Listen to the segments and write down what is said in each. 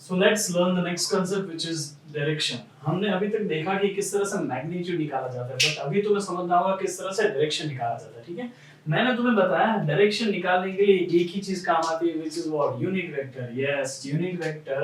So let's learn the next concept which is direction. हमने अभी तक देखा कि किस तरह से मैग्नीट्यूड निकाला जाता है, बट अभी तुम्हें समझना होगा किस तरह से डायरेक्शन निकाला जाता है, ठीक है? मैंने तुम्हें बताया डायरेक्शन निकालने के लिए एक ही चीज काम आती है, which is what? Unit vector. Yes, unit vector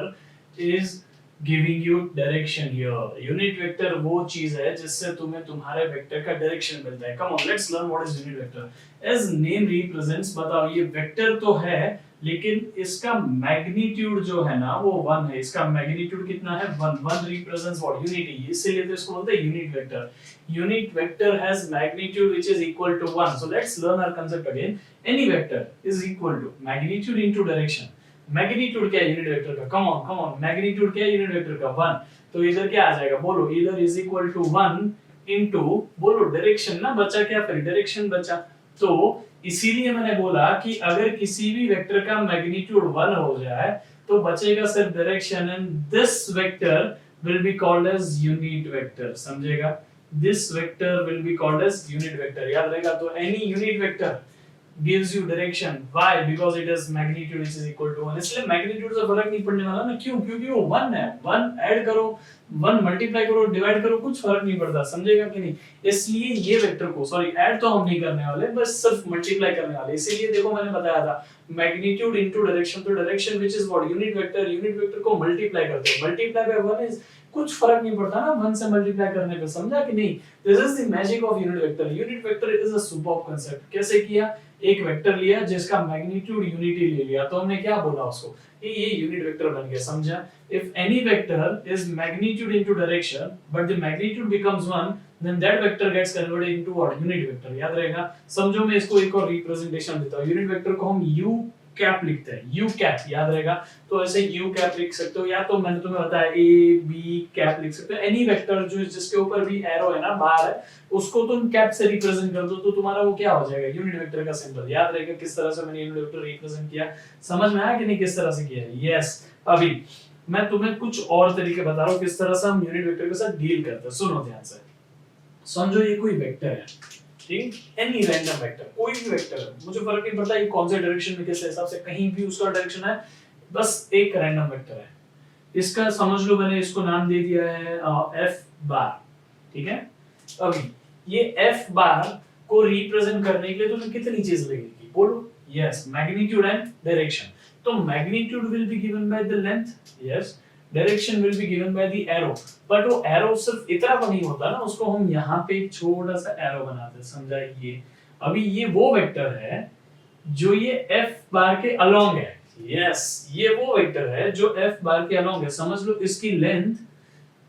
is giving you direction here. Unit vector वो चीज है जिससे तुम्हें तुम्हारे वेक्टर का डायरेक्शन मिलता है. Come on, let's learn what is unit vector. As name represents, बताओ ये वेक्टर तो है लेकिन इसका मैग्नीट्यूड जो है ना वो 1 है. इसका मैग्नीट्यूड कितना है? 1. 1 रिप्रेजेंट्स व्हाट? यूनिटी. इसीलिए तो इसको बोलते हैं unit vector. Unit vector has magnitude which is equal to 1. So let's learn our concept again. Any vector is equal to magnitude into direction. Magnitude क्या है यूनिट वेक्टर का? कम ऑन मैग्नीट्यूड क्या है यूनिट वेक्टर का? 1. तो इधर क्या आ जाएगा? बोलो. इधर इज इक्वल टू 1 इनटू बोलो डायरेक्शन ना बचा, क्या फिर डायरेक्शन बचा. तो इसीलिए मैंने बोला कि अगर किसी भी वेक्टर का मैग्नीट्यूड 1 हो जाए तो बचेगा सिर्फ direction, and this vector will be called as unit vector. समझेगा? This vector will be called as unit vector. याद रहेगा? तो any unit vector gives you direction. Why? Because it has magnitude which is equal to 1. इसलिए magnitude से फर्क नहीं पड़ने वाला ना. क्यों? क्योंकि वो 1 है. 1 ऐड करो, 1 मल्टीप्लाई करो, डिवाइड करो, कुछ फर्क नहीं पड़ता. समझेगा कि नहीं? इसलिए ये वेक्टर को सॉरी ऐड तो हम नहीं करने वाले, बस सिर्फ मल्टीप्लाई करने वाले. इसीलिए देखो मैंने बताया था मैग्नीट्यूड इनटू डायरेक्शन. तो direction which is what? Unit vector. Unit vector को मल्टीप्लाई करते हैं. मल्टीप्लाई बाय 1 इज कुछ फर्क नहीं पड़ता ना 1 से मल्टीप्लाई करने पे. समझा कि नहीं? This is the magic of unit vector. Unit vector is a superb concept. कैसे किया? एक वेक्टर लिया जिसका मैग्नीट्यूड यूनिटी ले लिया, तो हमने क्या बोला उसको कि ये यूनिट वेक्टर बन गया. समझा? If any vector is magnitude into direction but the magnitude becomes 1, then that vector gets converted into what? Unit vector. याद रहेगा? समझो मैं इसको एक और रिप्रेजेंटेशन देता हूं. यूनिट वेक्टर को हम u कैप लिखते हैं. u cap. याद रहेगा? तो ऐसे u कैप लिख सकते हो, या तो मैंने तुम्हें बताया a b कैप लिख सकते हो. एनी वेक्टर जो जिसके ऊपर भी एरो है ना बाहर है, उसको तुम कैप से रिप्रेजेंट कर दो तो तुम्हारा वो क्या हो जाएगा? यूनिट वेक्टर का सिंबल. याद रहेगा किस तरह से मैंने यूनिट वेक्टर रिप्रेजेंट किया? समझ में आया कि नहीं किस तरह से किया? यस. अभी मैं तुम्हें कुछ और तरीके बता रहा हूं किस तरह से हम यूनिट वेक्टर के साथ डील करते हैं. सुनो ध्यान से. समझो ये कोई वेक्टर है, ठीक? एनी रैंडम वेक्टर, कोई भी वेक्टर है, मुझे फर्क नहीं पड़ता ये कौन से डायरेक्शन में किस हिसाब से, कहीं भी उसका डायरेक्शन है, बस एक रैंडम वेक्टर है. इसका समझ लो मैंने इसको नाम दे दिया है f बार. ठीक है? अभी ये f बार को रिप्रेजेंट करने के लिए तुम्हें कितनी चीज लगेगी? बोलो. Yes, magnitude and direction. तो magnitude will be given by the length. Yes. Direction will be given by the arrow. But वो एरो सिर्फ इतना तो नहीं होता ना, उसको हम यहाँ पे एक छोटा सा एरो बनाते हैं. समझा? ये अभी ये वो वेक्टर है जो ये f बार के अलोंग है. यस, ये वो वेक्टर है जो f बार के अलोंग है. समझ लो इसकी लेंथ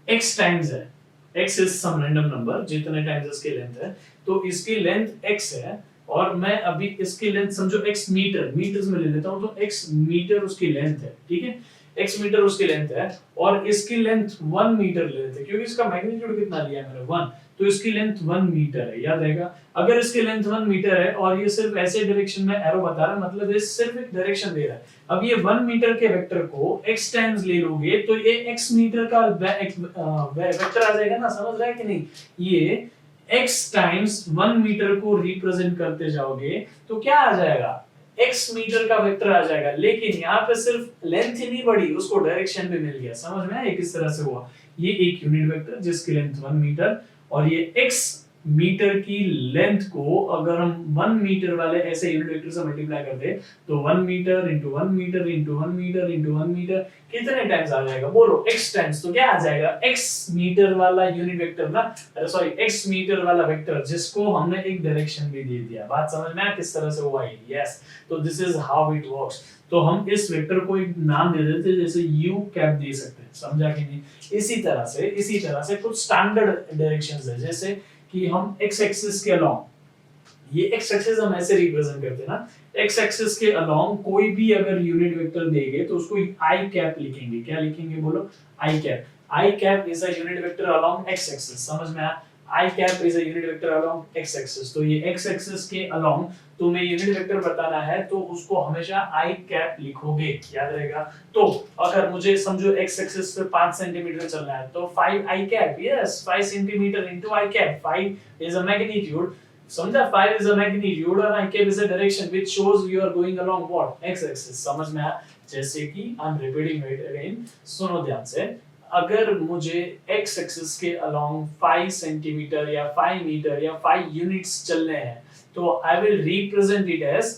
x टाइम्स है. x is some random number, जितने टाइम्स इसकी लेंथ है, तो इसकी लेंथ x है. और मैं अभी इसकी लेंथ समझो x मीटर, मीटर्स में ले लेता हूं, तो x मीटर उसकी लेंथ है. ठीक है? x मीटर उसकी लेंथ है और इसकी लेंथ 1 मीटर ले लेते हैं क्योंकि इसका मैग्नीट्यूड कितना लिया है मैंने? 1. तो इसकी लेंथ 1 मीटर है. याद रहेगा? अगर इसकी लेंथ 1 मीटर है और ये सिर्फ ऐसे डायरेक्शन में एरो बता रहा है, मतलब ये सिर्फ एक डायरेक्शन दे रहा है. अब ये 1 मीटर के वेक्टर को x टाइम्स ले लोगे तो ये x मीटर का वेक्टर आ जाएगा ना. समझ रहा है कि नहीं? ये x टाइम्स 1 मीटर को रिप्रेजेंट करते जाओगे तो क्या आ जाएगा? x मीटर का वेक्टर आ जाएगा. लेकिन यहाँ पे सिर्फ लेंथ ही नहीं बढ़ी, उसको डायरेक्शन भी मिल गया. समझ में आया किस तरह से हुआ? ये एक यूनिट वेक्टर जिसकी लेंथ 1 मीटर और ये x मीटर की लेंथ को अगर हम 1 मीटर वाले ऐसे यूनिट वेक्टर से मल्टीप्लाई करते तो 1 metre into 1 metre into 1 metre into 1 metre कितने टाइम्स आ जाएगा? बोलो. x times. तो क्या आ जाएगा? x मीटर वाला यूनिट वेक्टर ना, अरे सॉरी x मीटर वाला वेक्टर जिसको हमने एक डायरेक्शन भी दे दिया. बात समझ में आया किस तरह से हुआ है? यस. तो this is how it works. तो हम इस वेक्टर को एक नाम दे देते हैं, जैसे u कैप दे सकते हैं. समझा कि नहीं? इसी तरह से कुछ स्टैंडर्ड डायरेक्शंस है, जैसे कि हम x एक्सिस के अलोंग, ये x एक्सिस हम ऐसे रिप्रेजेंट करते हैं ना, x एक्सिस के अलोंग कोई भी अगर यूनिट वेक्टर देंगे तो उसको i कैप लिखेंगे. क्या लिखेंगे? बोलो. i cap. i cap is a unit vector along x axis. समझ में आया? i cap is a unit vector along x axis. तो ये x एक्सिस के अलोंग तुम्हें यूनिट वेक्टर बताना है तो उसको हमेशा i कैप लिखोगे. याद रहेगा? तो अगर मुझे समझो x एक्सिस पे 5 सेंटीमीटर चलना है तो 5 i cap. Yes, 5 centimetre into i cap. 5 is a magnitude, समझा? 5 is a magnitude और i cap is a direction which shows you are going along what x axis. समझ में आया? जैसे कि I am repeating it again, सुनो ध्यान से। अगर मुझे x एक्सिस के अलोंग 5 सेंटीमीटर या 5 मीटर या 5 यूनिट्स चलने हैं तो I will represent it as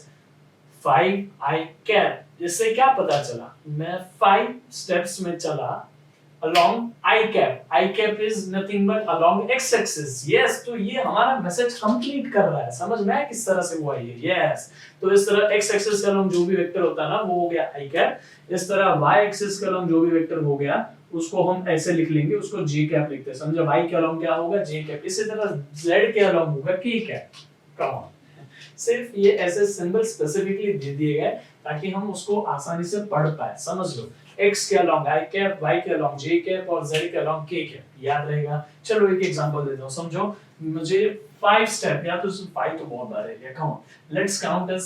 5 i cap। इससे क्या पता चला? मैं 5 स्टेप्स में चला along i cap। i cap is nothing but along x axis। yes, तो ये हमारा मैसेज कंप्लीट कर रहा है। समझ में आया किस तरह से हुआ ये? yes, तो इस तरह x axis के along जो भी वेक्टर होता है ना वो हो गया i cap। इस तरह y axis के along जो भी वेक्टर हो गया उसको हम ऐसे लिख लेंगे, उसको j cap लिखते हैं। समझो? y के along क्या होगा? j cap। इसी तरह z के along होगा k cap। कम ऑन, सिर्फ ये ऐसे सिंबल स्पेसिफिकली दे दिए गए ताकि हम उसको आसानी से पढ़ पाए। समझ लो, x के अलोंग i कैप, y के अलोंग j कैप और z के अलोंग k कैप। याद रहेगा? चलो एक एग्जांपल देता हूं, समझो। मुझे 5 स्टेप, या तो 5 तो बहुत बार है, come on let's count as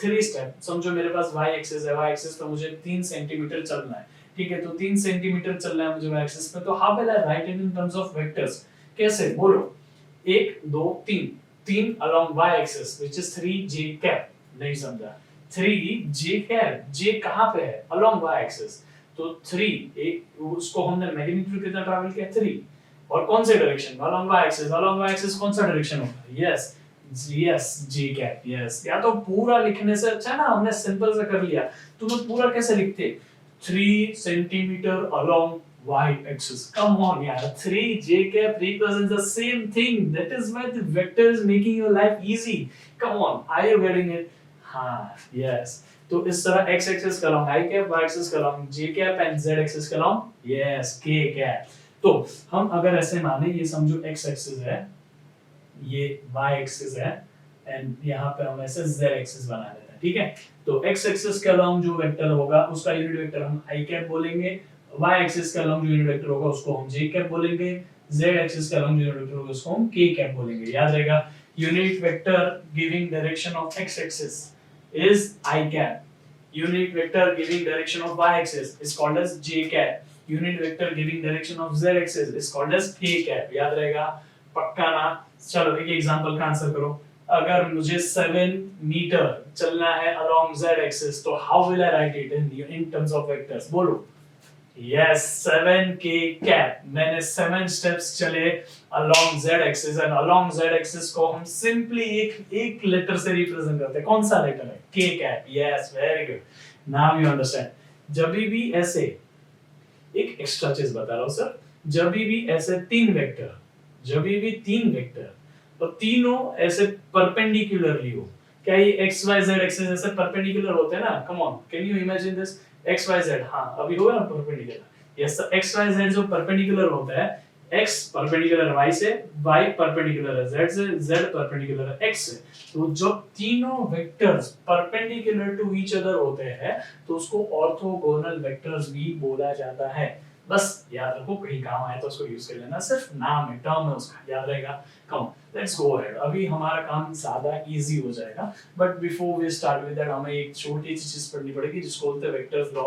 3 step. समझो मेरे पास y एक्सिस है, y एक्सिस पे मुझे 3 सेंटीमीटर चलना है। ठीक है, तो 3 सेंटीमीटर चलना है मुझे y एक्सिस पे। तो how will I right it in terms of vectors? कैसे? बोलो। 1 2 3 along y axis which is 3j cap। नहीं समझा? 3j cap, j कहां पे है? along y axis। तो 3 एक उसको हमने मैग्नीट्यूड कितना ट्रैवल किया? 3। और कौन से डायरेक्शन में? along y axis। along y axis कौन सा डायरेक्शन होता है? Yes yes, j cap। Yes, या तो पूरा लिखने से अच्छा है ना, हमने सिंपल से कर लिया। तुम पूरा कैसे लिखते? 3 centimetre along y axis। Come on yaar, 3j cap represents the same thing। That is why the vector is making your life easy। Come on, are you getting it? हाँ, yes। तो इस तरह x axis का along i cap, y axis का along j cap and z axis का along yes k cap। तो हम अगर ऐसे माने, ये समझो x axis है, ये y axis है एंड यहाँ पे हम ऐसे z axis बना लेते हैं। ठीक है, तो x axis के along जो वेक्टर होगा उसका यूनिट वेक्टर हम i cap बोलेंगे, y एक्सिस के अलोंग जो यूनिट वेक्टर होगा उसको हम j कैप बोलेंगे, z एक्सिस के अलोंग जो यूनिट वेक्टर होगा उसको हम k कैप बोलेंगे। याद रहेगा? Unit vector giving direction of x axis is i cap, unit vector giving direction of y axis is called as j cap, unit vector giving direction of z axis is called as k cap. याद रहेगा? पक्का ना? चलो एक example का answer करो। अगर मुझे 7 मीटर चलना है अलोंग z एक्सिस तो how will I right it in terms of vectors? बोलो। Yes, 7k cap। मैंने 7 steps चले along z axis and along z axis को हम simply एक लेटर से रिप्रेजेंट करते हैं। कौन सा लेटर है? k cap। Yes, very good। Now you understand। जब भी ऐसे एक एक्स्ट्रा चीज बता रहा हूँ सर, जब भी ऐसे 3 वेक्टर, जब भी 3 वेक्टर और तीनों ऐसे परपेंडिकुलरली हो, क्या ये x y z एक्सिस ऐसे परपेंडिकुलर होते हैं ना? Come on, can you imagine this? x y z, हाँ अभी होगा ना perpendicular. Yes, x y z जो परपेंडिकुलर होता है, x परपेंडिकुलर y से, y परपेंडिकुलर है z से, z परपेंडिकुलर है x से। तो जब तीनों vectors perpendicular to each other होते हैं तो उसको ऑर्थोगोनल वेक्टर्स भी बोला जाता है। बस याद रखो, कहीं काम आए तो उसको यूज कर लेना, सिर्फ नाम है, टर्म है उसका, याद रहेगा। Come let's go ahead. अभी हमारा काम ज्यादा इजी हो जाएगा, but before we start with that हमें एक छोटी सी चीज पढ़नी पड़ेगी जिसको बोलते हैं वेक्टर्स लॉ,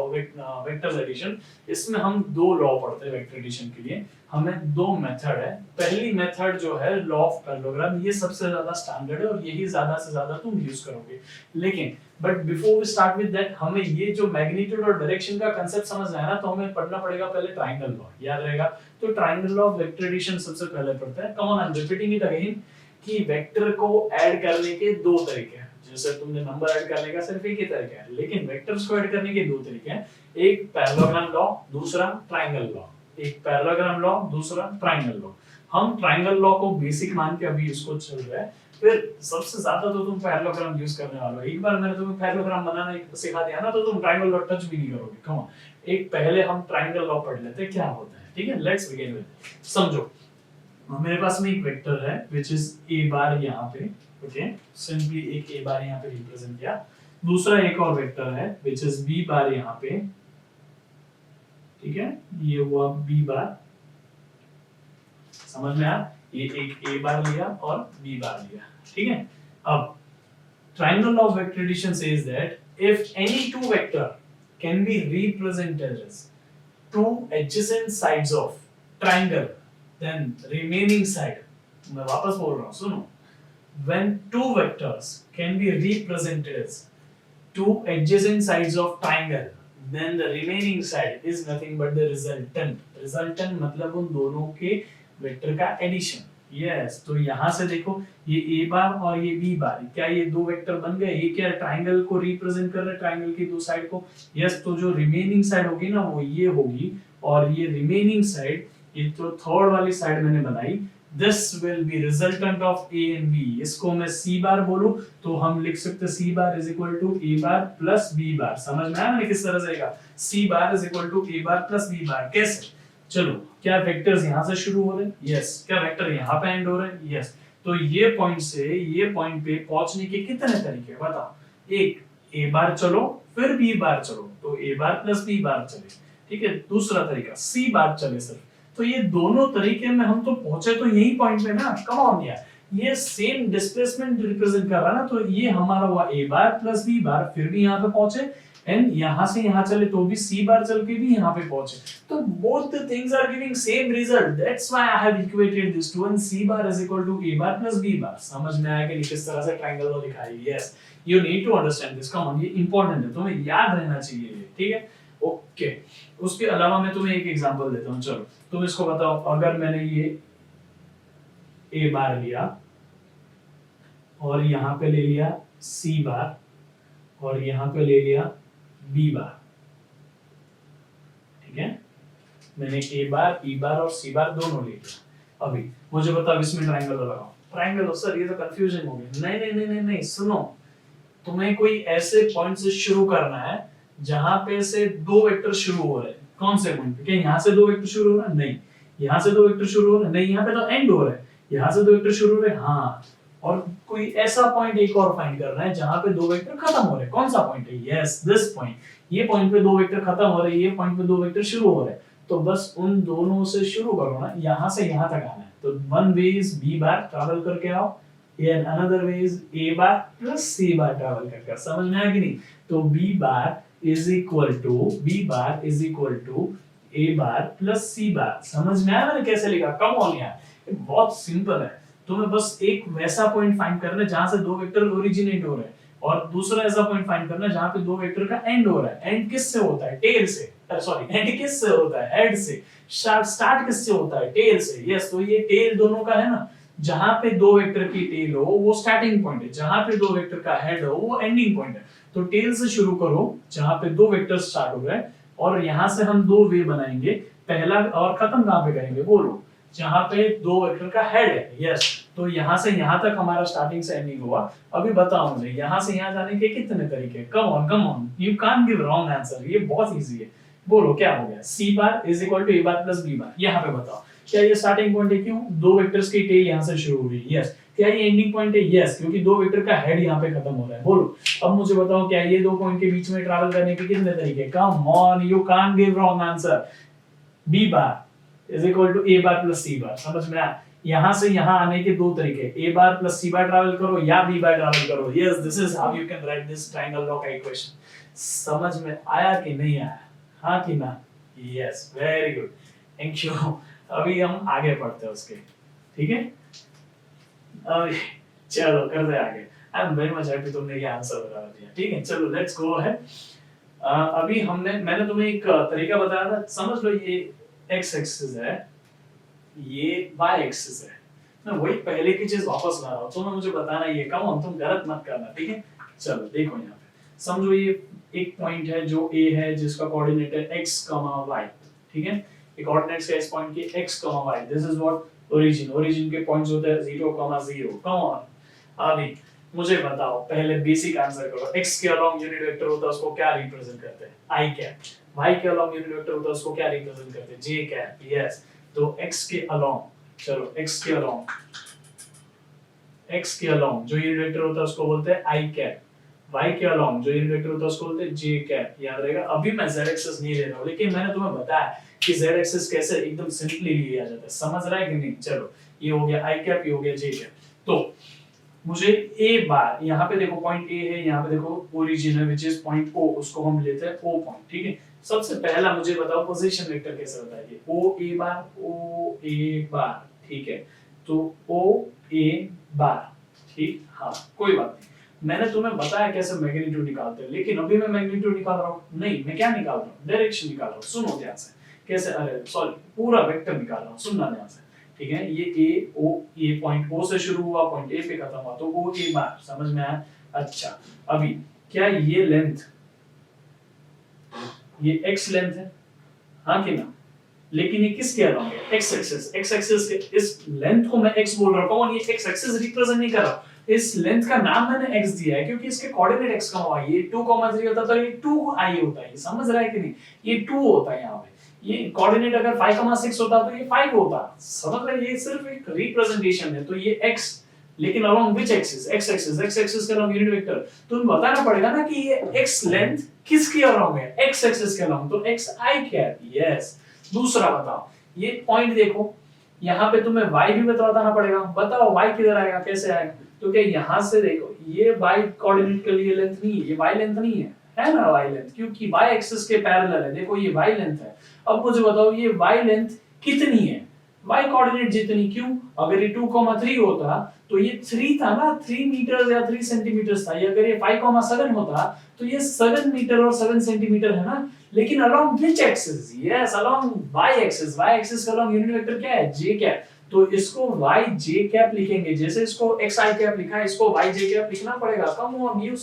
वेक्टर्स एडिशन। इसमें हम 2 लॉ पढ़ते हैं वेक्टर एडिशन के लिए। हमें 2 मेथड है। पहली मेथड जो है लॉ ऑफ पैरेललोग्राम, ये सबसे ज्यादा स्टैंडर्ड है और यही ज्यादा से ज्यादा तुम यूज करोगे। लेकिन but before we start with that, हमें ये जो मैग्नीट्यूड और डायरेक्शन का कांसेप्ट समझना है ना, तो हमें पढ़ना पड़ेगा पहले ट्रायंगल लॉ। याद रहेगा? तो triangle law of vector addition सबसे पहले पढ़ते हैं। Come on, I am repeating it again कि वेक्टर को ऐड करने के 2 तरीके हैं। जैसे तुमने नंबर ऐड करने का सिर्फ एक ही तरीका है, लेकिन वेक्टर्स को ऐड करने के 2 तरीके हैं। एक पैरेललोग्राम लॉ, दूसरा ट्रायंगल लॉ। एक पैरेललोग्राम लॉ, दूसरा ट्रायंगल लॉ। हम ट्रायंगल लॉ को बेसिक मान के अभी इसको चल रहा है, फिर सबसे ज्यादा तो तुम पैरेललोग्राम यूज करने वाले हो। एक बार मैंने तुम्हें पैरेललोग्राम बनाना सिखा दिया ना तो तुम ट्रायंगल लॉ टच भी नहीं करोगे। कम ऑन, एक पहले हम ट्रायंगल लॉ पढ़ लेते हैं क्या होता है। ठीक है, लेट्स बिगिन विद। समझो मेरे पास में एक वेक्टर है व्हिच इज a बार यहाँ पे, ओके, सिंपली एक a बार यहाँ पे रिप्रेजेंट किया। दूसरा एक और वेक्टर है व्हिच इज b बार यहाँ पे, ठीक है, ये हुआ b बार। समझ में आया? ये एक a बार लिया और b बार लिया। ठीक है, अब triangle of vector addition says that if any two vector can be represented as two adjacent sides of triangle, then remaining side, मैं वापस बोल रहा हूँ, सुनो, when two vectors can be represented as two adjacent sides of triangle, then the remaining side is nothing but the resultant। resultant मतलब उन दोनों के वेक्टर का एडिशन। यस, तो यहाँ से देखो ये a बार और ये b बार, क्या ये दो वेक्टर बन गए? ये क्या ट्राइंगल को रिप्रेजेंट कर रहे हैं, ट्राइंगल की दो साइड को। यस, तो जो रिमेनिंग साइड होगी ना वो ये होगी, और ये रिमेनिंग साइड, ये जो थर्ड वाली साइड मैंने बनाई, this will be resultant of a and b। इसको मैं c बार बोलूं तो हम लिख सकते c bar is equal to a bar plus b बार। समझ में आया मैंने किस तरह से लिखा? c bar is equal to a bar plus b बार। कैसे? चलो, क्या वेक्टर्स यहां से शुरू हो रहे हैं? यस। क्या वेक्टर यहां पे एंड हो रहे हैं? यस। तो ये पॉइंट से ये पॉइंट पे पहुंचने के कितने तरीके बताओ? एक, a बार चलो फिर b बार चलो, तो a बार plus b बार चले। ठीक है, दूसरा तरीका c बार चले सिर्फ। तो ये दोनों तरीके में हम तो पहुंचे तो यही पॉइंट पे ना। कम ऑन यार, ये सेम डिस्प्लेसमेंट रिप्रेजेंट कर रहा है ना, तो ये हमारा हुआ a बार प्लस b बार, फिर भी यहाँ पे पहुंचे, एंड यहाँ से यहाँ चले तो भी c बार चल के भी यहाँ पे पहुंचे। तो both the things are giving same result, that's why I have equated this to, and c bar is equal to a bar plus b bar। समझ में आया कि किस तरह से ट्रायंगल को लिखा है? Yes, you need to understand this। Come on, ये इंपॉर्टेंट है, तुम्हें याद रहना चाहिए ये। ठीक है, ओके। उसके अलावा मैं तुम्हें एक एग्जांपल देता हूं। चलो, तुम इसको बताओ, अगर मैंने ये a बार लिया और यहाँ पे ले लिया c बार और यहाँ पे ले लिया b बार, ठीक है, मैंने a बार, b बार और c बार दोनों ले लिया। अभी मुझे बताओ इसमें ट्रायंगल लगाओ। ट्रायंगल हो सर, ये तो कंफ्यूजन हो गया। नहीं नहीं नहीं नहीं नहीं, सुनो, तुम्हें कोई ऐसे पॉइंट से शुरू करना है जहां पे से दो वेक्टर शुरू हो रहे हैं। कौन से पॉइंट पे? क्या यहाँ से दो वेक्टर शुरू हो रहा है? नहीं। यहाँ से दो वेक्टर शुरू हो रहा है? नहीं। यहाँ पे तो एंड हो रहा है। यहाँ से दो वेक्टर शुरू हो रहे हैं? हाँ। और कोई ऐसा पॉइंट एक और फाइंड करना है जहां पे दो वेक्टर खत्म हो रहे हैं। कौन सा पॉइंट है? Yes, this point. ये पॉइंट पे दो वेक्टर खत्म हो रहे हैं, ये पॉइंट पे दो वेक्टर शुरू हो रहे हैं, तो बस उन दोनों से शुरू करो ना, यहाँ से यहाँ तक आना है। तो one way is b bar travel करके आओ, and another way is a bar plus c bar travel करके। समझ में आया कि नहीं? तो b bar is equal to a bar plus c bar। समझ में आया मैंने कैसे लिखा? कम ऑन यार, ये बहुत सिंपल है। तुम्हें बस एक वैसा पॉइंट फाइंड करना है जहां से दो वेक्टर ओरिजिनेट हो रहे हैं, और दूसरा ऐसा पॉइंट फाइंड करना है जहां पे दो वेक्टर का एंड हो रहा है। एंड किससे होता है? टेल से। सॉरी, एंड किससे होता है? हेड से। स्टार्ट किससे होता है? टेल से। यस, तो ये टेल दोनों का है ना, जहां पे दो वेक्टर की टेल हो वो स्टार्टिंग पॉइंट है, जहां पे दो वेक्टर का हेड हो वो एंडिंग पॉइंट है। तो टेल से शुरू करो जहां पे दो वेक्टर स्टार्ट हो रहे हैं, और यहां से हम दो वे बनाएंगे। पहला, और खत्म कहां पे करेंगे बोलो? जहां पे दो वेक्टर का हेड है। यस, तो यहां से यहां तक हमारा स्टार्टिंग से एंडिंग हुआ। अभी बताओ मुझे यहां से यहां जाने के कितने तरीके? Come on, you can't give wrong answer, ये बहुत इजी है। बोलो क्या हो गया? c bar is equal to a bar plus b bar. यहां पे बताओ, क्या ये स्टार्टिंग पॉइंट है? क्यों? दो वेक्टर्स की टेल यहां से शुरू हो रही है। यस। क्या ये एंडिंग पॉइंट है? यस, क्योंकि दो वेक्टर का हेड यहां पे खत्म हो रहा है। बोलो अब मुझे बताओ, क्या ये दो पॉइंट के बीच में ट्रैवल करने के कितने तरीके? Come on, you can't give wrong answer. b bar is equal to a bar plus c bar. समझ में आया? यहां से यहां आने के दो तरीके, a bar plus c bar travel करो या b बार ट्रैवल करो। Yes, this is how you can write this triangle law का इक्वेशन। समझ में आया कि नहीं आया? हां कि ना? Yes, very good, thank you. अभी हम आगे पढ़ते हैं उसके, ठीक है? अभी चलो करते आगे। I am very much happy तुमने ये आंसर बता दिया। ठीक है, चलो लेट्स गो अहेड। अभी मैंने तुम्हें एक तरीका बताया था। समझ लो, ये x एक्सिस है, ये y एक्सिस है। मैं वही पहले की चीज वापस ला रहा हूं, तो मुझे बताना ये कम ऑन, तुम गलत मत करना, ठीक है? चलो देखो, यहाँ पे समझो ये एक पॉइंट है जो a है, जिसका कोऑर्डिनेट है x, y, ठीक है? एक कोऑर्डिनेट्स है इस पॉइंट की x, y। This is what origin के पॉइंट्स होते हैं 0, 0। कम ऑन, अभी मुझे बताओ, पहले बेसिक आंसर करो। x के अलोंग यूनिट वेक्टर होता है, उसको क्या रिप्रेजेंट करते हैं? i cap. y के अलोंग यूनिट वेक्टर होता है, उसको क्या रिप्रेजेंट करते हैं? j cap. यस, तो x के अलोंग, चलो x के अलोंग जो यूनिट वेक्टर होता है उसको बोलते हैं i कैप। y के अलोंग जो यूनिट वेक्टर होता है उसको बोलते हैं j कैप। याद रहेगा? अभी मैं z एक्सिस नहीं ले रहा हूं, लेकिन मैंने तुम्हें बताया कि z एक्सिस कैसे एकदम सिंपली लिया जाता है। समझ रहा है कि नहीं? चलो, ये हो गया i कैप, ये हो गया j कैप। तो मुझे a बार, यहाँ पे देखो पॉइंट a है, यहाँ पे देखो ओरिजिन है विच इज पॉइंट o, उसको हम लेते हैं o पॉइंट, ठीक है? सबसे पहला मुझे बताओ पोजीशन वेक्टर कैसे बताएंगे? o a बार, ठीक है? तो o a बार, ठीक, हाँ कोई बात नहीं। मैंने तुम्हें बताया कैसे मैग्नीट्यूड निकालते हैं, लेकिन अभी मैं मैग्नीट्यूड निकाल रहा हूँ नहीं, मैं क्या निकाल रहा हूँ, डायरेक्शन निकाल रहा हूँ। सुनो ध्यान से कैसे, अरे सॉरी पूरा वेक्टर निकाल रहा हूँ, सुनना ध्यान से। ठीक है, ये ए ओ, ये पॉइंट ओ से शुरू हुआ, पॉइंट ए पे खत्म हुआ, तो ओ ए बार, समझ में आया। अच्छा अभी क्या ये लेंथ, ये एक्स लेंथ है, हाँ कि ना, लेकिन ये किसके अलाउंग है, एक्स एक्सिस, एक्स एक्सिस के इस लेंथ को मैं एक्स बोल रहा हूं, और ये एक्स एक्सिस रिप्रेजेंट नहीं कर रहा, इस लेंथ का नाम मैंने एक्स दिया है क्योंकि इसके कोऑर्डिनेट एक्स का हुआ, ये 2,3 होता तो ये 2i होता है, समझ रहा है कि नहीं, ये 2 होता है यहाँ पे, ये कोऑर्डिनेट अगर 5,6 होता तो ये 5 होता, समझ रहे, ये सिर्फ एक रिप्रेजेंटेशन है, तो ये x, लेकिन along which axis, x axis, x axis के अलोंग यूनिट वेक्टर, तो तुम्हें बताना पड़ेगा ना कि ये x लेंथ किसके अलोंग है, x एक्सिस के अलोंग, तो xi कैप, यस। दूसरा बताओ, ये पॉइंट देखो, यहाँ पे तुम्हें y भी बताना पड़ेगा, बताओ y किधर आएगा, कैसे आएगा, तो क्या यहाँ से देखो, ये y कोऑर्डिनेट के लिए लेंथ नहीं है, ये y लेंथ नहीं है ना y लेंथ, क्योंकि y एक्सिस के पैरेलल है, देखो ये y लेंथ है। अब मुझे बताओ ये y लेंथ कितनी है, y कोऑर्डिनेट जितनी, क्यों, अगर ये 2,3 होता तो ये 3 था ना, 3 मीटर या 3 सेंटीमीटर था, ये अगर ये 5,7 होता तो ये 7 मीटर और 7 सेंटीमीटर है ना, लेकिन along which axis, yes along y axis, y axis का अलोंग यूनिट वेक्टर क्या है, j कैप, तो इसको yj कैप लिखेंगे, जैसे इसको xi कैप लिखा है, इसको yj कैप लिखना पड़ेगा। कम on you,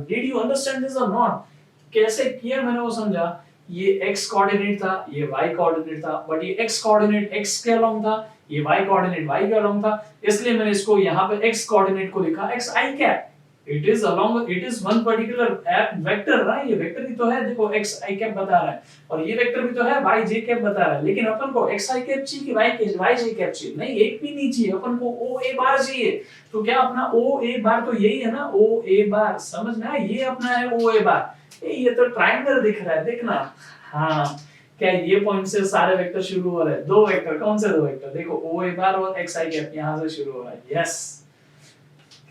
did you understand this और नॉट, कैसे किया मैंने वो समझा, ये x कोऑर्डिनेट था, ये y कोऑर्डिनेट था, बट ये x कोऑर्डिनेट x के अलोंग था, ये y कोऑर्डिनेट y के अलोंग था, इसलिए मैंने इसको यहाँ पे x कोऑर्डिनेट को लिखा xi cap, it is along, it is one particular vector ना, ये वेक्टर भी तो है, देखो xi कैप बता रहा है, और ये वेक्टर भी तो है yj कैप बता रहा है, लेकिन अपन को xi कैप चाहिए कि yj कैप चाहिए, नहीं एक भी नहीं चाहिए, अपन को oa बार चाहिए, तो क्या अपना oa बार तो यही है ना, oa बार, समझ में आया, ये अपना है oa बार, ये तो ट्रायंगल दिख रहा है, देखना, हाँ क्या ये पॉइंट से सारे वेक्टर शुरू हो रहे हैं, दो वेक्टर, कौन से दो वेक्टर, देखो oa बार और xi कैप यहाँ से शुरू हो रहा है, यस।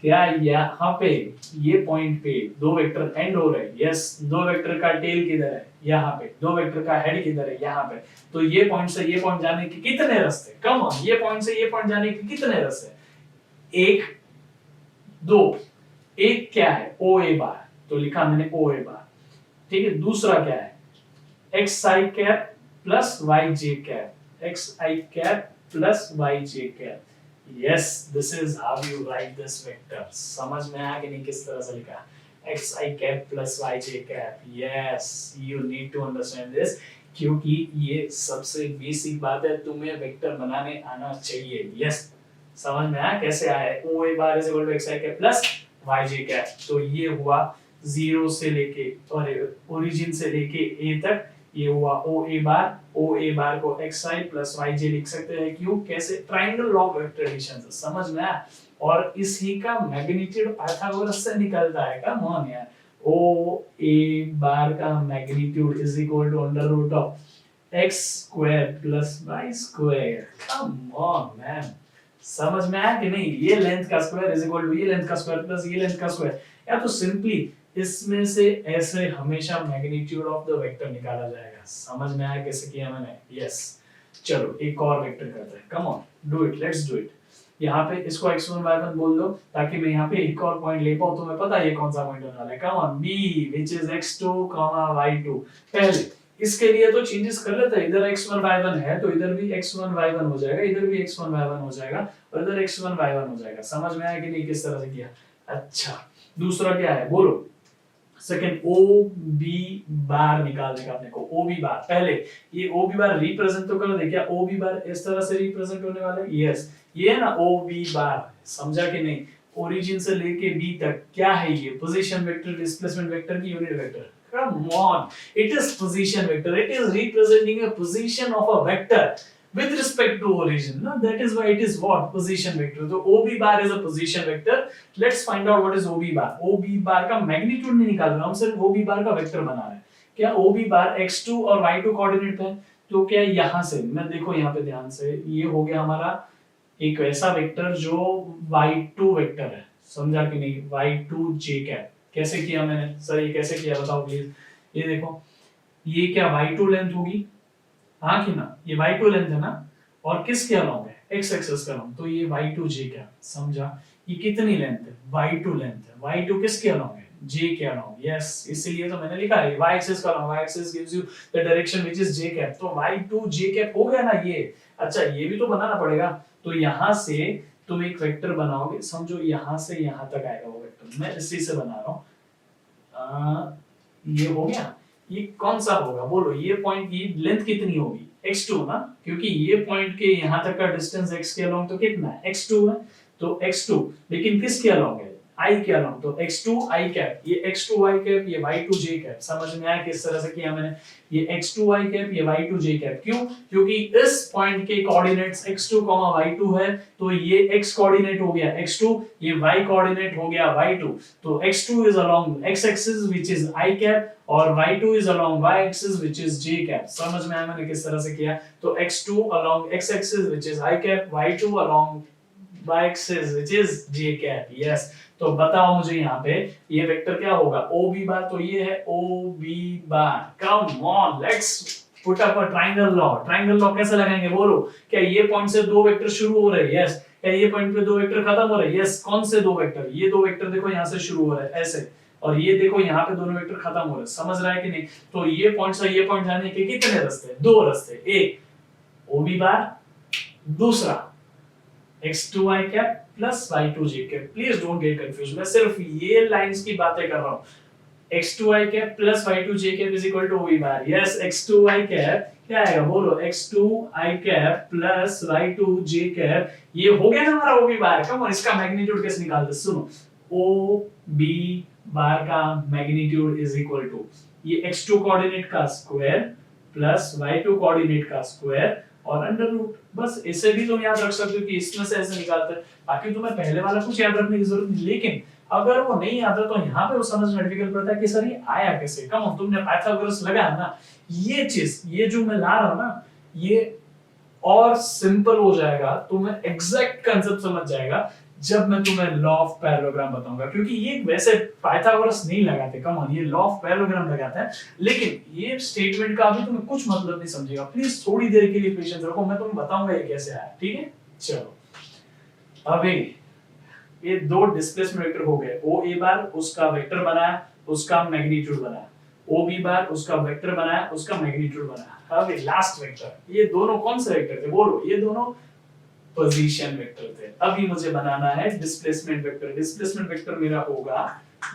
क्या यहाँ पे ये पॉइंट पे दो वेक्टर एंड हो रहे हैं, यस, दो वेक्टर का टेल किधर है, यहाँ पे, दो वेक्टर का हेड किधर है, यहाँ पे, तो ये पॉइंट से ये पॉइंट जाने के कितने रास्ते, कम ऑन, ये पॉइंट से ये पॉइंट जाने के कितने रास्ते, एक, दो, एक क्या है oa बार, तो लिखा मैंने oa बार, ठीक है, दूसरा क्या है xi cap plus yj cap, xi cap plus yj cap, yes this is how you write this vector, समझ में आया कि नहीं किस तरह से लिखा, xi cap plus yj cap, yes you need to understand this, क्योंकि ये सबसे बेसिक बात है, तुम्हें वेक्टर बनाने आना चाहिए, yes समझ में आया कैसे आया, oa bar is equal to xi cap plus yj cap, तो ये हुआ 0 से लेके और ओरिजिन से लेके a तक, ये हुआ oa बार को xi प्लस yj लिख सकते हैं, क्यों, कैसे, triangle law of vector addition से, समझ में आया, और इसी का मैग्नीट्यूड पाइथागोरस से निकलता है, कम ऑन यार, oa बार का magnitude is equal to under root of x square plus y square, come on man, समझ में आया कि नहीं, ये लेंथ का स्क्वायर इज इक्वल टू ये लेंथ का स्क्वायर प्लस ये लेंथ का स्क्वायर, या तो सिंपली इसमें से ऐसे हमेशा मैग्नीट्यूड ऑफ द वेक्टर निकाला जाएगा, समझ में आया कैसे किया मैंने, यस। चलो एक और वेक्टर करते हैं, come on do it, let's do it, यहाँ पे इसको x1 y1 बोल दो, ताकि मैं यहाँ पे एक और पॉइंट ले पाऊँ, तुम्हें पता है ये कौन सा पॉइंट होने वाला है, come on b which is x2, y2, पहले इसके लिए तो चेंजेस कर लेते हैं, इधर x1 y1 है तो इधर भी x1 y1 हो जाएगा, इधर भी x1 y1 हो जाएगा, और इधर x1 y1 हो जाएगा, समझ में आया कि नहीं किस तरह से किया। अच्छा दूसरा क्या है बोलो, सेकंड OB बार निकालने का अपने को, OB बार, पहले ये OB बार रिप्रेजेंट तो कर दे, क्या OB बार इस तरह से रिप्रेजेंट होने वाला है, यस ये है ना OB बार, समझा कि नहीं, ओरिजिन से लेके B तक क्या है ये, पोजीशन वेक्टर, डिस्प्लेसमेंट वेक्टर की unit vector, come on it is position vector, it is representing a position of a vector with respect to origin, no? That is why it is what, position vector, so OB bar is a position vector, let's find out what is OB bar, OB bar का magnitude नहीं निकाल रहा हम, सिर्फ OB bar का vector बना रहे हैं, क्या OB bar x2 और y2 कोऑर्डिनेट पे, तो क्या यहाँ से मैं देखो यहाँ पे ध्यान से, ये हो गया हमारा एक ऐसा वेक्टर जो y2 वेक्टर है, समझा कि नहीं, y2j कैप, कैसे किया मैंने सर, ये कैसे किया बताओ प्लीज, ये देखो ये क्या y2 लेंथ होगी, हाँ कि ना, ये y2 लेंथ है ना, और किसके अलोंग है, x एक्सिस के अलोंग, तो ये y2j कैप, समझा, ये कितनी लेंथ है, y2 लेंथ है, y2 किसके अलोंग है, j के अलोंग, यस, इसलिए तो मैंने लिखा है y एक्सिस का along, y axis gives you the direction which is j cap, तो y2 j कैप हो गया ना ये। अच्छा ये भी तो बनाना पड़ेगा, तो यहां से तुम एक वेक्टर बनाओगे, समझो यहां से यहां तक आएगा वो वेक्टर, मैं इसी से बना रहा हूं, ये हो गया, ये कौन सा होगा बोलो, ये पॉइंट की लेंथ कितनी होगी, x2 ना, क्योंकि ये पॉइंट के यहां तक का डिस्टेंस x के अलोंग तो कितना है, x2 है, तो x2 लेकिन किसके अलोंग है, i के अलोंग, तो x2 i कैप, ये x2 i कैप, ये y2 j कैप, समझ में आया किस तरह से किया मैंने, ये x2 i कैप, ये y2 j कैप, क्यों, क्योंकि इस पॉइंट के कोऑर्डिनेट्स x2, y2 है, तो ये x कोऑर्डिनेट हो गया x2, ये y कोऑर्डिनेट हो गया y2, तो x2 is along x axis which is i cap और y2 is along y axis which is j cap, समझ में आया मैंने किस तरह से किया, तो x2 along x axis which is i cap, y2 along y axis which is j cap, yes. तो बताओ मुझे यहाँ पे ये वेक्टर क्या होगा, OB बार, तो ये है OB bar, come on let's put up a triangle law, triangle law कैसे लगाएंगे बोलो, क्या ये पॉइंट से दो वेक्टर शुरू हो रहे हैं, यस, क्या ये पॉइंट पे दो वेक्टर खत्म हो रहे हैं, यस, कौन से दो वेक्टर, ये दो वेक्टर देखो यहाँ से शुरू हो रहे हैं ऐसे, और ये देखो यहाँ पे दोनों वेक्टर खत्म हो रहे हैं, समझ रहा है कि नहीं, तो ये पॉइंट से ये पॉइंट जाने के कितने रास्ते, दो रास्ते, एक OB बार, दूसरा x2i cap plus y2j cap, please don't get confuse, मैं सिर्फ ये लाइंस की बातें कर रहा हूं, x2i cap plus y2j cap is equal to OB bar, yes, x2i cap क्या आएगा बोलो, x2i cap plus y2j cap, ये हो गया ना हमारा OB बार, कम ऑन, इसका मैग्नीट्यूड कैसे निकालते, सुनो, OB बार का मैग्नीट्यूड इज इक्वल टू ये x2 कोऑर्डिनेट का स्क्वायर प्लस y2 कोऑर्डिनेट का स्क्वायर और अंडर रूट, बस इसे भी तुम याद रख सकते हो कि इसमें से ऐसे निकालते हैं, बाकी तुम्हें पहले वाला कुछ याद रखने की जरूरत नहीं, लेकिन अगर वो नहीं आता तो यहाँ पे वो समझना डिफिकल्ट पड़ता है कि सर ये आया कैसे, कम ऑन, तुमने पाइथागोरस लगाया ना, ये चीज, ये जो मैं ला रहा हूं ना, ये और सिंपल हो जाएगा, तुम्हें एग्जैक्ट कांसेप्ट समझ जाएगा जब मैं तुम्हें लॉ ऑफ पैरेललोग्राम बताऊंगा, क्योंकि ये वैसे पाइथागोरस नहीं लगाते, कम ऑन, ये लॉ ऑफ पैरेललोग्राम लगाता है, लेकिन ये स्टेटमेंट का अभी तुम्हें कुछ मतलब नहीं समझेगा, प्लीज थोड़ी देर के लिए पेशेंस रखो, मैं तुम्हें बताऊंगा ये कैसे आया, ठीक है। चलो अभी ये दो डिस्प्लेसमेंट वेक्टर हो गए, OA बार उसका वेक्टर बनाया, उसका मैग्नीट्यूड बनाया, OB बार उसका वेक्टर बनाया, उसका मैग्नीट्यूड बनाया, अभी लास्ट वेक्टर, ये दोनों कौन से वेक्टर थे बोलो, ये दोनों पोजीशन वेक्टर थे, अभी मुझे बनाना है डिस्प्लेसमेंट वेक्टर, डिस्प्लेसमेंट वेक्टर मेरा होगा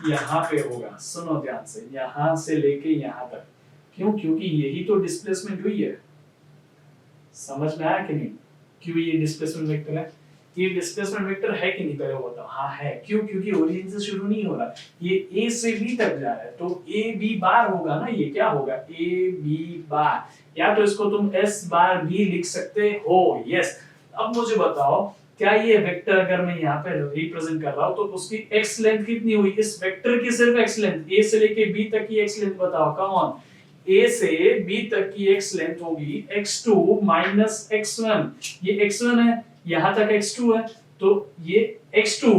यहाँ पे होगा, सुनो ध्यान से, यहाँ से लेके यहाँ तक, क्यों, क्योंकि यही तो डिस्प्लेसमेंट हुई है, समझ में आया कि नहीं, क्यों ये डिस्प्लेसमेंट वेक्टर है, ये डिस्प्लेसमेंट वेक्टर है कि नहीं पहले बताओ, हाँ है, क्यों, क्योंकि ओरिजिन से शुरू नहीं हो रहा, ये A से B तक जा रहा है, तो AB बार होगा ना, ये क्या होगा AB बार, या तो इसको तुम S बार भी लिख सकते हो, यस। अब मुझे बताओ क्या ये वेक्टर अगर मैं यहाँ पे रिप्रेजेंट कर रहा हूँ तो उसकी x लेंथ कितनी हुई, इस वेक्टर की सिर्फ x लेंथ, A से लेके B तक की x लेंथ बताओ, कम ऑन, A से B तक की x लेंथ होगी x2 माइनस x1, ये x1 है, यहाँ तक x2 है, तो ये x2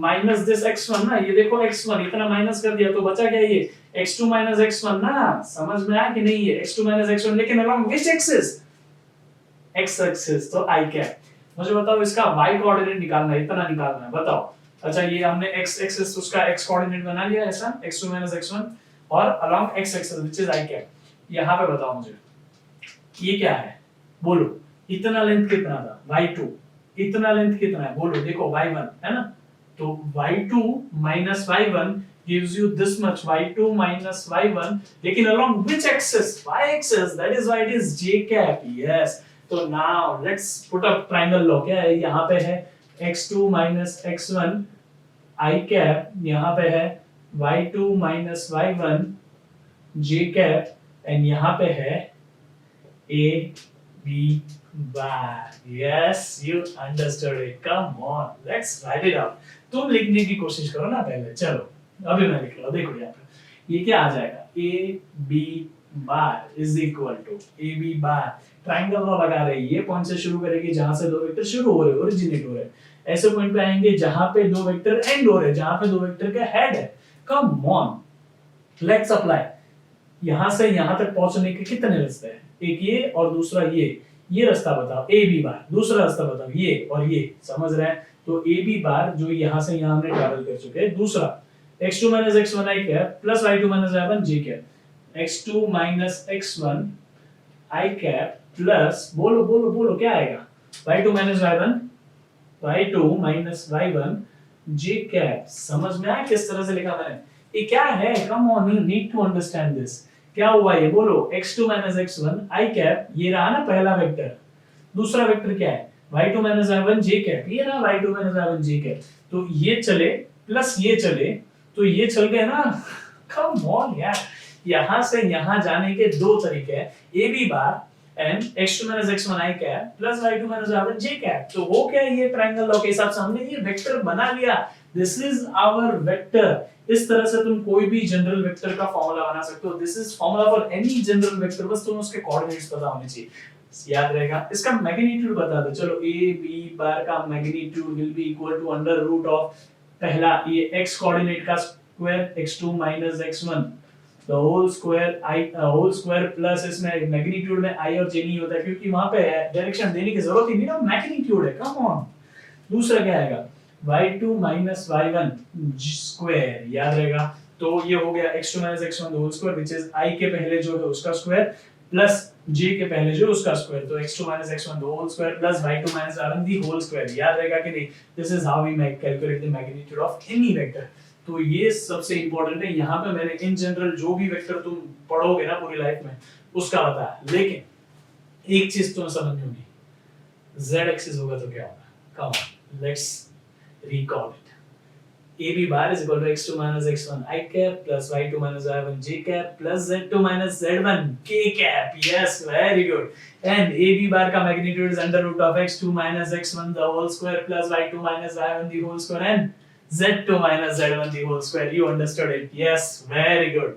माइनस दिस x1 ना, ये देखो x1 इतना माइनस कर दिया तो बचा क्या, ये x2 माइनस x1 ना, समझ में आया कि नहीं, है x2 माइनस x1, लेकिन along which axis, x axis, तो i कैप, मुझे बताओ इसका y कोऑर्डिनेट निकालना है, इतना निकालना है, बताओ। अच्छा ये हमने x एक्सिस उसका x कोऑर्डिनेट बना लिया ऐसा, x2 x1 और along x axis which is i cap, यहां पे बताओ मुझे ये क्या है बोलो, इतना लेंथ कितना था y2, इतना लेंथ कितना है बोलो, देखो y1 है ना, तो y2 minus y1 gives you this much, y2 minus y1, लेकिन along which axis, y axis, that is why it is j cap, yes। तो now let's put up triangle law, क्या है, यहाँ पे है x2 minus x1 i cap, यहाँ पे है y2 minus y1 j cap, and यहाँ पे है a b bar, yes you understood it, come on let's write it out, तुम लिखने की कोशिश करो ना पहले, चलो अभी मैं लिख रहा हूँ, देखो यहाँ पे ये क्या आ जाएगा, a b bar is equal to A B bar, triangle law लगा रहे हैं, ये पॉइंट से शुरू करेंगे जहां से दो वेक्टर शुरू हो रहे हैं, ओरिजिनेट हो रहे हैं, ऐसे पॉइंट पे आएंगे जहां पे दो वेक्टर एंड हो रहे हैं, जहां पे दो वेक्टर का हेड है, कम ऑन लेट्स अप्लाई, यहां से यहां तक पहुंचने के कितने रास्ते हैं, एक ये और दूसरा ये रास्ता बताओ, ए बी बार, दूसरा रास्ता बताओ ये और ये, समझ रहे हैं, तो ए बी बार जो यहाँ से यहाँ हमने ट्रैवल कर चुके हैं। दूसरा x2 minus x1 i cap plus y2 minus y1 j cap, x2 minus x1 i cap plus बोलो बोलो बोलो क्या आएगा, y2 minus y1 y2 minus y1 j cap. समझ में आया किस तरह से लिखा मैंने? ये क्या है? Come on, you need to understand this. क्या हुआ ये बोलो, x2 minus x1 i cap, ये रहा ना पहला वेक्टर। दूसरा वेक्टर क्या है, y2 minus y1 j cap, ये रहा y2 minus y1 j cap. तो ये चले प्लस ये चले तो ये चल गए ना। कम ऑन यार, यहां से यहां जाने के दो तरीके हैं, A B bar and x2 minus x1 i cap plus y2 minus y1 j cap. तो वो क्या है, ये ट्रायंगल लॉ के हिसाब से हमने ये वेक्टर बना लिया। This is our vector. इस तरह से तुम कोई भी जनरल वेक्टर का फॉर्मूला बना सकते हो। This is formula for any general vector, बस तुम्हें उसके कोऑर्डिनेट्स पता होने चाहिए, याद रहेगा। इसका मैग्नीट्यूड बता दो, चलो ए बी बार का magnitude will be equal to under root of पहला ये x कोऑर्डिनेट का square x2 minus x1 the whole square plus इसमें मैग्नीट्यूड में i और j नहीं होता क्योंकि वहां पे डायरेक्शन देने की जरूरत ही नहीं ना, मैग्नीट्यूड है। Come on. दूसरा क्या आएगा, y2 minus y1 स्क्वायर, याद रहेगा। तो ये हो गया x2 minus x1 the whole square which is i के पहले जो है उसका स्क्वायर प्लस j के पहले जो उसका स्क्वायर, तो x2 minus x1 the whole square plus y2 minus y1 the whole square, याद रहेगा कि नहीं? This is how we calculate the magnitude of any vector. तो ये सबसे इंपॉर्टेंट है। यहाँ पे मैंने इन जनरल जो भी वेक्टर तुम पढ़ोगे ना पूरी लाइफ में उसका बताया, लेकिन एक चीज तुम्हें समझ में होगी, z एक्सिस होगा तो क्या होगा। कम on, let's recall it. AB bar is equal to x2 minus x1 I cap plus y2 minus y1 j cap plus z2 minus z1 k cap. Yes, very good. And AB bar का magnitude is under root of x2 minus x1 the whole square plus y2 minus y1 the whole square and z2 minus z1 the whole square. You understood it? Yes, very good.